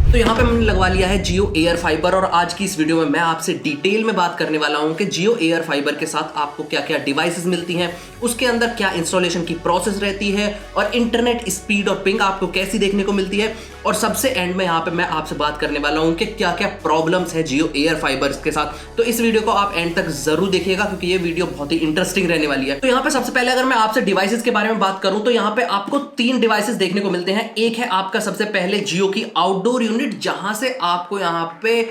तो यहाँ पे हमने लगवा लिया है जियो एयर फाइबर और आज की इस वीडियो में मैं आपसे डिटेल में बात करने वाला हूँ कि जियो एयर फाइबर के साथ आपको क्या क्या डिवाइसेस मिलती हैं, उसके अंदर क्या इंस्टॉलेशन की प्रोसेस रहती है और इंटरनेट स्पीड और पिंग आपको कैसी देखने को मिलती है। और सबसे एंड में यहाँ पे मैं आपसे बात करने वाला हूँ कि क्या क्या प्रॉब्लम्स है जियो एयर फाइबर के साथ। तो इस वीडियो को आप एंड तक जरूर देखिएगा क्योंकि ये वीडियो बहुत ही इंटरेस्टिंग रहने वाली है। तो यहाँ पे सबसे पहले अगर मैं आपसे डिवाइसेस के बारे में बात करूँ तो यहाँ पे आपको 3 डिवाइसेस देखने को मिलते हैं। एक है आपका सबसे पहले जियो की आउटडोर यूनिट, जहां से आपको यहाँ पे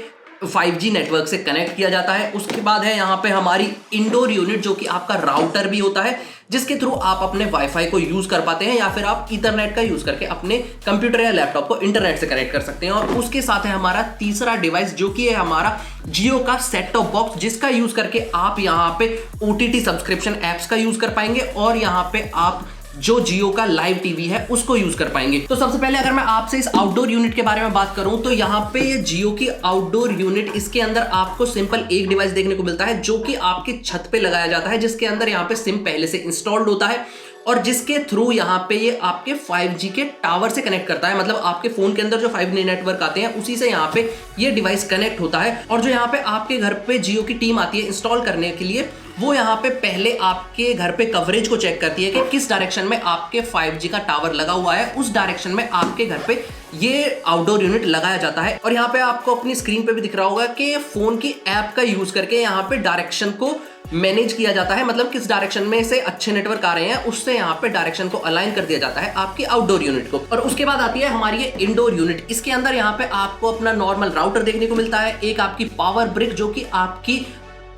5G नेटवर्क से कनेक्ट किया जाता है। उसके बाद है यहाँ पे हमारी इंडोर यूनिट जो कि आपका राउटर भी होता है, जिसके थ्रू आप अपने वाईफाई को यूज कर पाते हैं या फिर आप ईथरनेट का यूज करके अपने कंप्यूटर या लैपटॉप को इंटरनेट से कनेक्ट कर सकते हैं। और उसके साथ है हमारा तीसरा डिवाइस जो कि है हमारा जियो का सेट टॉप बॉक्स, जिसका यूज करके आप यहाँ पे OTT सब्सक्रिप्शन एप्स का यूज कर पाएंगे और यहाँ पे आप जो जियो का लाइव टीवी है उसको यूज कर पाएंगे। तो सबसे पहले अगर मैं आपसे इस आउटडोर यूनिट के बारे में बात करूं तो यहाँ पे ये जियो की आउटडोर यूनिट, इसके अंदर आपको सिंपल एक डिवाइस देखने को मिलता है जो कि आपकी छत पे लगाया जाता है, जिसके अंदर यहाँ पे सिम पहले से इंस्टॉल्ड होता है और जिसके थ्रू यहाँ पे ये आपके 5G के टावर से कनेक्ट करता है। मतलब आपके फोन के अंदर जो 5G नेटवर्क आते हैं उसी से यहाँ पे ये डिवाइस कनेक्ट होता है। और जो यहाँ पे आपके घर पे जियो की टीम आती है इंस्टॉल करने के लिए, वो यहाँ पे पहले आपके घर पे कवरेज को चेक करती है कि किस डायरेक्शन में आपके 5G का टावर लगा हुआ है, उस डायरेक्शन में आपके घर पे ये आउटडोर यूनिट लगाया जाता है। और यहाँ पे आपको अपनी स्क्रीन पे भी दिख रहा होगा कि फोन की ऐप का यूज करके यहाँ पे डायरेक्शन को मैनेज किया जाता है। मतलब किस डायरेक्शन में से अच्छे नेटवर्क आ रहे हैं उससे यहाँ पे डायरेक्शन को अलाइन कर दिया जाता है आपकी आउटडोर यूनिट को। और उसके बाद आती है हमारी ये इंडोर यूनिट। इसके अंदर यहाँ पे आपको अपना नॉर्मल राउटर देखने को मिलता है, एक आपकी पावर ब्रिक जो कि आपकी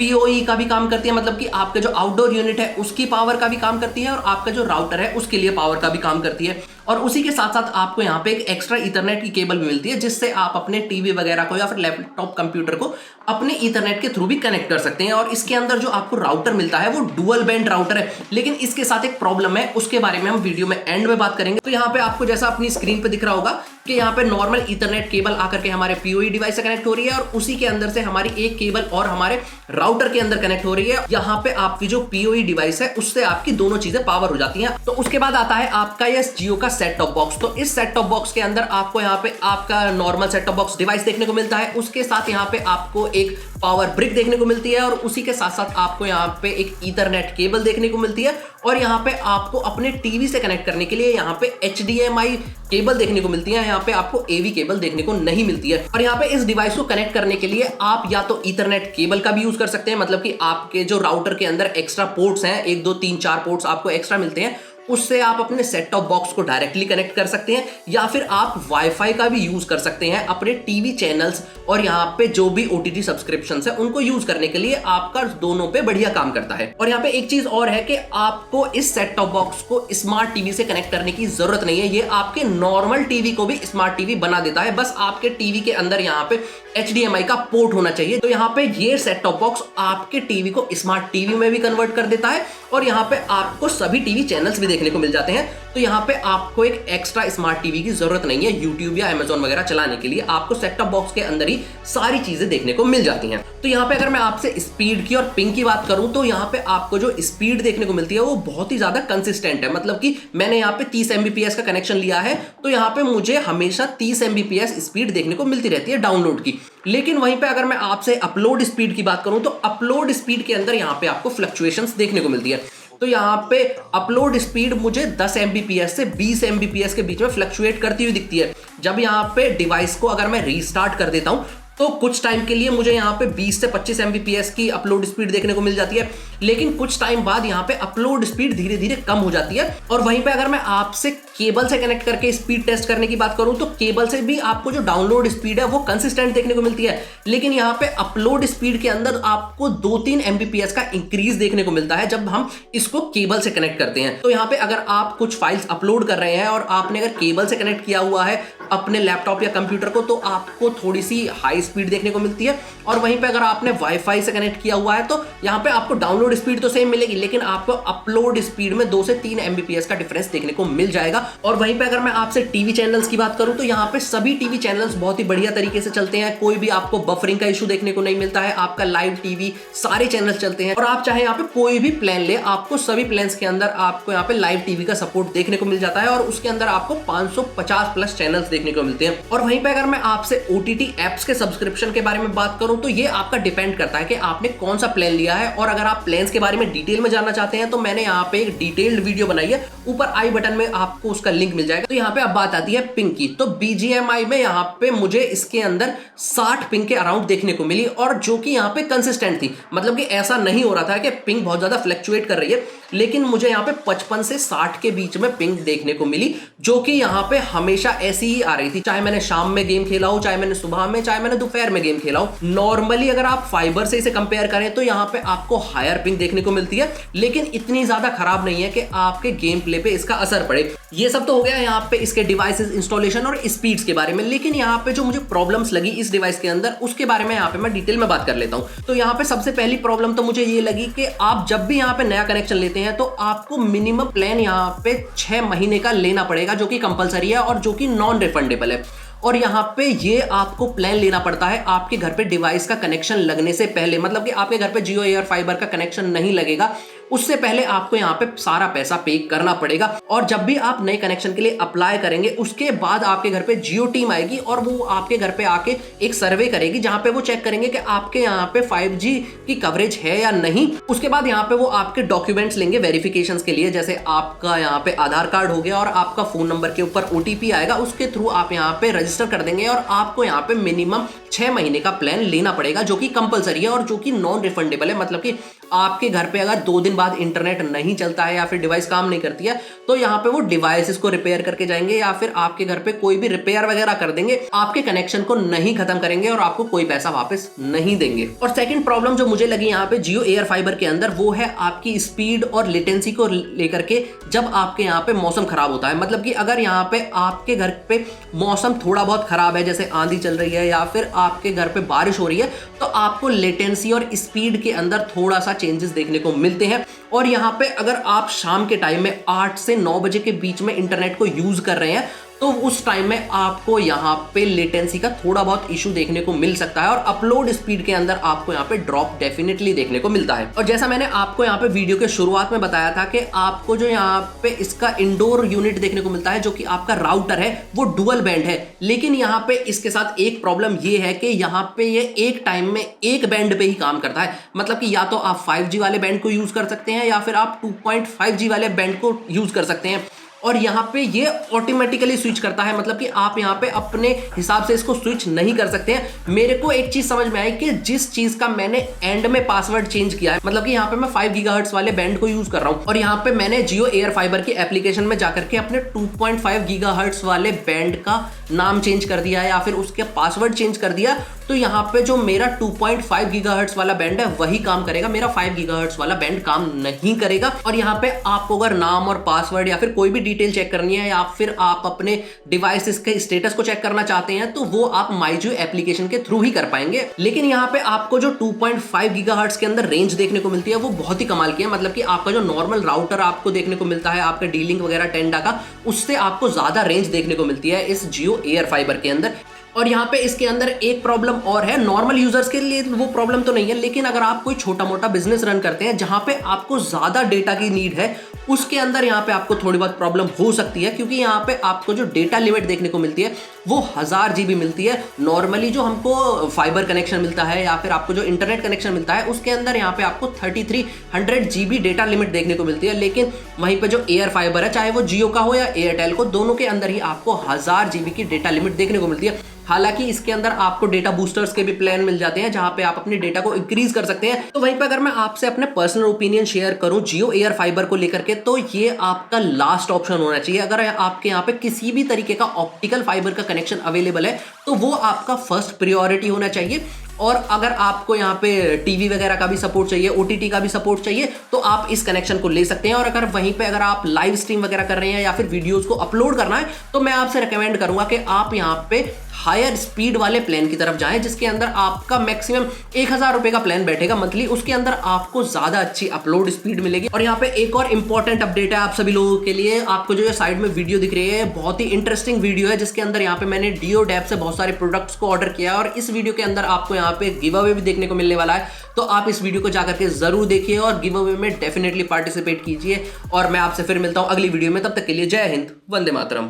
PoE का भी काम करती है, मतलब कि आपका जो आउटडोर यूनिट है उसकी पावर का भी काम करती है और आपका जो राउटर है उसके लिए पावर का भी काम करती है। और उसी के साथ साथ आपको यहाँ पे एक एक्स्ट्रा ईथरनेट की केबल भी मिलती है, जिससे आप अपने टीवी वगैरह को या फिर लैपटॉप कंप्यूटर को अपने ईथरनेट के थ्रू भी कनेक्ट कर सकते हैं। और इसके अंदर जो आपको राउटर मिलता है वो डुअल बैंड राउटर है, लेकिन इसके साथ एक प्रॉब्लम है, उसके बारे में हम वीडियो में एंड में बात करेंगे। तो यहाँ पे आपको जैसा अपनी स्क्रीन पे दिख रहा होगा कि यहाँ पे नॉर्मल ईथरनेट केबल आकर के हमारे PoE डिवाइस से कनेक्ट हो रही है और उसी के अंदर से हमारी एक केबल और हमारे राउटर के अंदर कनेक्ट हो रही है। यहाँ पे आपकी जो PoE डिवाइस है उससे आपकी दोनों चीजें पावर हो जाती हैं। तो उसके बाद आता है आपका ये जियो का सेट टॉप बॉक्स। तो इस सेट टॉप बॉक्स के अंदर आपको यहाँ पे आपका normal set top box device देखने को मिलता है, उसके साथ यहाँ पे आपको एक पावर ब्रिक देखने को मिलती है और उसी के साथ साथ आपको यहाँ पे एक ईथरनेट केबल देखने को मिलती है। और यहाँ पे आपको अपने टीवी से कनेक्ट करने के लिए यहाँ पे HDMI केबल देखने को मिलती है, यहाँ पे आपको AV केबल देखने को नहीं मिलती है। और यहाँ पे इस डिवाइस को कनेक्ट करने के लिए आप या तो ईथरनेट केबल का भी यूज कर सकते हैं, मतलब कि आपके जो राउटर के अंदर एक्स्ट्रा पोर्ट्स हैं, 1 2 3 4 पोर्ट्स आपको एक्स्ट्रा मिलते हैं, उससे आप अपने सेट टॉप बॉक्स को डायरेक्टली कनेक्ट कर सकते हैं, या फिर आप वाईफाई का भी यूज कर सकते हैं अपने टीवी चैनल्स और यहाँ पे जो भी OTT सब्सक्रिप्शन है उनको यूज करने के लिए। आपका दोनों पे बढ़िया काम करता है। और यहाँ पे एक चीज और है कि आपको इस सेट टॉप बॉक्स को स्मार्ट टीवी से कनेक्ट करने की जरूरत नहीं है, ये आपके नॉर्मल टीवी को भी स्मार्ट टीवी बना देता है। बस आपके टीवी के अंदर यहाँ पे HDMI का पोर्ट होना चाहिए। तो यहाँ पे ये सेट टॉप बॉक्स आपके टीवी को स्मार्ट टीवी में भी कन्वर्ट कर देता है और यहाँ पे आपको सभी टीवी चैनल्स भी देखने को मिल जाते हैं। तो यहाँ पे आपको एक एक्स्ट्रा स्मार्ट टीवी की जरूरत नहीं है यूट्यूब या Amazon वगैरह चलाने के लिए, आपको सेट टॉप बॉक्स के अंदर ही सारी चीजें देखने को मिल जाती हैं। तो यहाँ पे अगर मैं आपसे स्पीड की और पिंग की बात करूं तो यहाँ पे आपको जो स्पीड देखने को मिलती है वो बहुत ही ज्यादा कंसिस्टेंट है। मतलब कि मैंने यहाँ पे 30 Mbps का कनेक्शन लिया है तो यहाँ पे मुझे हमेशा 30 Mbps स्पीड देखने को मिलती रहती है डाउनलोड की। लेकिन वहीं पे अगर मैं आपसे अपलोड स्पीड की बात करूं तो अपलोड स्पीड के अंदर यहाँ पे आपको फ्लक्चुएशंस देखने को मिलती है। तो यहाँ पे अपलोड स्पीड मुझे 10 Mbps से 20 Mbps के बीच में फ्लक्चुएट करती हुई दिखती है। जब यहाँ पे डिवाइस को अगर मैं रीस्टार्ट कर देता हूं तो कुछ टाइम के लिए मुझे यहाँ पे 20 से 25 Mbps की अपलोड स्पीड देखने को मिल जाती है, लेकिन कुछ टाइम बाद यहाँ पे अपलोड स्पीड धीरे धीरे कम हो जाती है। और वहीं पे अगर मैं आपसे केबल से कनेक्ट करके स्पीड टेस्ट करने की बात करूं तो केबल से भी आपको जो डाउनलोड स्पीड है वो कंसिस्टेंट देखने को मिलती है, लेकिन यहाँ पे अपलोड स्पीड के अंदर आपको 2-3 Mbps का इंक्रीज देखने को मिलता है जब हम इसको केबल से कनेक्ट करते हैं। तो यहाँ पे अगर आप कुछ फाइल्स अपलोड कर रहे हैं और आपने अगर केबल से कनेक्ट किया हुआ है अपने लैपटॉप या कंप्यूटर को तो आपको थोड़ी सी हाई स्पीड देखने को मिलती है। और वहीं पे अगर आपने वाईफाई से कनेक्ट किया हुआ है तो यहाँ पे आपको डाउनलोड डाउनलोड स्पीड तो सेम मिलेगी, लेकिन आपको अपलोड स्पीड में 2 से 3 Mbps का डिफरेंस देखने को मिल जाएगा। और वहीं पे अगर मैं आपसे टीवी चैनल्स की बात करूं तो यहाँ पे सभी टीवी चैनल्स बहुत ही बढ़िया तरीके से चलते हैं, कोई भी आपको बफरिंग का इशू देखने को नहीं मिलता है, आपका लाइव टीवी सारे चैनल्स चलते हैं। और आप चाहे यहाँ पे कोई भी प्लान ले, आपको सभी प्लान्स के अंदर आपको यहाँ पे लाइव टीवी का सपोर्ट देखने को मिल जाता है और उसके अंदर आपको 550 प्लस चैनल्स देखने को मिलते हैं। और वहीं पे अगर मैं आपसे OTT एप्स के सब्सक्रिप्शन के बारे में बात करूं तो ये आपका डिपेंड करता है कि आपने कौन सा प्लान लिया है। और अगर आप प्लान्स के बारे में डिटेल में जानना चाहते हैं तो मैंने यहाँ पे एक डिटेल्ड वीडियो बनाई है, ऊपर आई बटन में आपको उसका लिंक मिल जाएगा। तो यहाँ पे अब बात आती है पिंग की। तो BGMI में यहाँ पे मुझे इसके अंदर 60 पिंग के अराउंड देखने को मिली, और जो कि यहाँ पे कंसिस्टेंट थी, मतलब कि ऐसा नहीं हो रहा था कि पिंग बहुत ज्यादा फ्लक्चुएट कर रही है, लेकिन मुझे यहाँ पे 55 से 60 के बीच में पिंग देखने को मिली, जो कि यहाँ पे हमेशा ऐसी ही आ रही थी, चाहे मैंने शाम में गेम खेला हो, चाहे मैंने सुबह में, चाहे मैंने दोपहर में गेम खेला हो। नॉर्मली अगर आप फाइबर से इसे कंपेयर करें तो यहाँ पे आपको हायर पिंग देखने को मिलती है, लेकिन इतनी ज्यादा खराब नहीं है कि आपके गेम प्ले पे इसका असर पड़े। ये सब तो हो गया यहाँ पे इसके डिवाइसेस, इंस्टॉलेशन और स्पीड्स के बारे में, लेकिन यहाँ पे जो मुझे प्रॉब्लम्स लगी इस डिवाइस के अंदर उसके बारे में यहाँ पे मैं डिटेल में बात कर लेता हूँ। तो यहाँ पे सबसे पहली प्रॉब्लम तो मुझे ये लगी कि आप जब भी यहाँ पे नया कनेक्शन लेते हैं तो आपको मिनिमम प्लान यहाँ पे 6 महीने का लेना पड़ेगा, जो कि कंपलसरी है और जो कि नॉन रिफंडेबल है। और यहाँ पे ये आपको प्लान लेना पड़ता है आपके घर पे डिवाइस का कनेक्शन लगने से पहले, मतलब कि आपके घर पे जियो एयर फाइबर का कनेक्शन नहीं लगेगा उससे पहले आपको यहाँ पे सारा पैसा पे करना पड़ेगा। और जब भी आप नए कनेक्शन के लिए अप्लाई करेंगे उसके बाद आपके घर पे जियो टीम आएगी और वो आपके घर पे आके एक सर्वे करेगी, जहां पे वो चेक करेंगे कि आपके यहाँ पे 5G की कवरेज है या नहीं। उसके बाद यहाँ पे वो आपके डॉक्यूमेंट्स लेंगे वेरिफिकेशन के लिए, जैसे आपका यहाँ पे आधार कार्ड हो गया और आपका फोन नंबर के ऊपर OTP आएगा, उसके थ्रू आप यहाँ पे रजिस्टर कर देंगे और आपको यहाँ पे मिनिमम 6 महीने का प्लान लेना पड़ेगा, जो कि कंपलसरी है और जो कि नॉन रिफंडेबल है। मतलब कि आपके घर पे अगर 2 दिन बाद इंटरनेट नहीं चलता है या फिर डिवाइस काम नहीं करती है तो यहाँ पे वो डिवाइसेस को रिपेयर करके जाएंगे या फिर आपके घर पे कोई भी रिपेयर वगैरह कर देंगे, आपके कनेक्शन को नहीं खत्म करेंगे और आपको कोई पैसा वापस नहीं देंगे। और सेकंड प्रॉब्लम जो मुझे लगी यहाँ पे जियो एयर फाइबर के अंदर वो है आपकी स्पीड और लेटेंसी को लेकर के। जब आपके यहाँ पे मौसम खराब होता है, मतलब कि अगर यहाँ पे आपके घर पे मौसम थोड़ा बहुत खराब है, जैसे आंधी चल रही है या फिर आपके घर पे बारिश हो रही है, तो आपको लेटेंसी और स्पीड के अंदर थोड़ा सा चेंजेस देखने को मिलते हैं। और यहाँ पे अगर आप शाम के टाइम में 8 से 9 बजे के बीच में इंटरनेट को यूज कर रहे हैं तो उस टाइम में आपको यहाँ पे लेटेंसी का थोड़ा बहुत इशू देखने को मिल सकता है और अपलोड स्पीड के अंदर आपको यहाँ पे ड्रॉप डेफिनेटली देखने को मिलता है। और जैसा मैंने आपको यहाँ पे वीडियो के शुरुआत में बताया था कि आपको जो यहाँ पे इसका इंडोर यूनिट देखने को मिलता है, जो कि आपका राउटर है, वो डुअल बैंड है। लेकिन यहाँ पे इसके साथ एक प्रॉब्लम ये है कि यहाँ पे ये एक टाइम में एक बैंड पे ही काम करता है, मतलब कि या तो आप 5G वाले बैंड को यूज कर सकते हैं या फिर आप 2.5G वाले बैंड को यूज कर सकते हैं। और यहाँ पे ये ऑटोमेटिकली स्विच करता है, मतलब कि आप यहाँ पे अपने हिसाब से इसको स्विच नहीं कर सकते हैं। मेरे को एक चीज समझ में आई कि जिस चीज का मैंने एंड में पासवर्ड चेंज किया है, मतलब कि यहाँ पे मैं 5 गीगाहर्ट्ज वाले बैंड को यूज कर रहा हूँ और यहाँ पे मैंने जियो एयर फाइबर की एप्लीकेशन में जाकर के अपने 2.5 गीगाहर्ट्ज वाले बैंड का नाम चेंज कर दिया है या फिर उसके पासवर्ड चेंज कर दिया, तो यहाँ पे जो मेरा 2.5 गीगाहर्ट्ज वाला बैंड है वही काम करेगा, मेरा 5 गीगाहर्ट्ज वाला बैंड काम नहीं करेगा। और यहाँ पे आपको अगर नाम और पासवर्ड या फिर कोई भी डिटेल चेक करनी है या फिर आप अपने डिवाइसेस के स्टेटस को चेक करना चाहते हैं तो वो आप माईजियो एप्लीकेशन के थ्रू ही कर पाएंगे। लेकिन यहाँ पे आपको जो 2.5 गीगाहर्ट्ज के अंदर रेंज देखने को मिलती है वो बहुत ही कमाल की है, मतलब कि आपका जो नॉर्मल राउटर आपको देखने को मिलता है आपके डीलिंक वगैरह टेंडा का, उससे आपको ज्यादा रेंज देखने को मिलती है इस जियो एयर फाइबर के अंदर। और यहाँ पे इसके अंदर एक प्रॉब्लम और है, नॉर्मल यूजर्स के लिए वो प्रॉब्लम तो नहीं है, लेकिन अगर आप कोई छोटा मोटा बिजनेस रन करते हैं जहां पे आपको ज्यादा डेटा की नीड है, उसके अंदर यहाँ पे आपको थोड़ी बहुत प्रॉब्लम हो सकती है, क्योंकि यहाँ पे आपको जो डेटा लिमिट देखने को मिलती है वो 1000 GB मिलती है। नॉर्मली जो हमको फाइबर कनेक्शन मिलता है या फिर आपको जो इंटरनेट कनेक्शन मिलता है उसके अंदर यहाँ पे आपको 3300 GB डेटा लिमिट देखने को मिलती है, लेकिन वहीं पे जो एयर फाइबर है, चाहे वो जियो का हो या एयरटेल को, दोनों के अंदर ही आपको 1000 GB की डेटा लिमिट देखने को मिलती है। हालांकि इसके अंदर आपको डेटा बूस्टर्स के भी प्लान मिल जाते हैं जहां पे आप अपने डेटा को इंक्रीज कर सकते हैं। तो वहीं पे अगर मैं आपसे अपने पर्सनल ओपिनियन शेयर करूं जियो एयर फाइबर को लेकर के, तो ये आपका लास्ट ऑप्शन होना चाहिए। अगर आपके यहाँ पे किसी भी तरीके का ऑप्टिकल फाइबर का कनेक्शन अवेलेबल है तो वो आपका फर्स्ट प्रायोरिटी होना चाहिए। और अगर आपको यहाँ पे टीवी वगैरह का भी सपोर्ट चाहिए, OTT का भी सपोर्ट चाहिए, तो आप इस कनेक्शन को ले सकते हैं। और अगर वहीं पे अगर आप लाइव स्ट्रीम वगैरह कर रहे हैं या फिर वीडियोस को अपलोड करना है, तो मैं आपसे रिकमेंड करूंगा कि आप यहाँ पे हायर स्पीड वाले प्लान की तरफ जाएं, जिसके अंदर आपका मैक्सिमम 1000 रुपए का प्लान बैठेगा मंथली। उसके अंदर आपको ज्यादा अच्छी अपलोड स्पीड मिलेगी। और यहाँ पे एक और इंपॉर्टेंट अपडेट है आप सभी लोगों के लिए। आपको जो साइड में वीडियो दिख रही है, बहुत ही इंटरेस्टिंग वीडियो है, जिसके अंदर यहाँ पे मैंने डियोडैप से बहुत सारे प्रोडक्ट्स को ऑर्डर किया है। और इस वीडियो के अंदर आपको यहाँ पे गिव अवे भी देखने को मिलने वाला है। तो आप इस वीडियो को जाकर के जरूर देखिए और गिव अवे में डेफिनेटली पार्टिसिपेट कीजिए। और मैं आपसे फिर मिलता हूं अगली वीडियो में। तब तक के लिए जय हिंद, वंदे मातरम।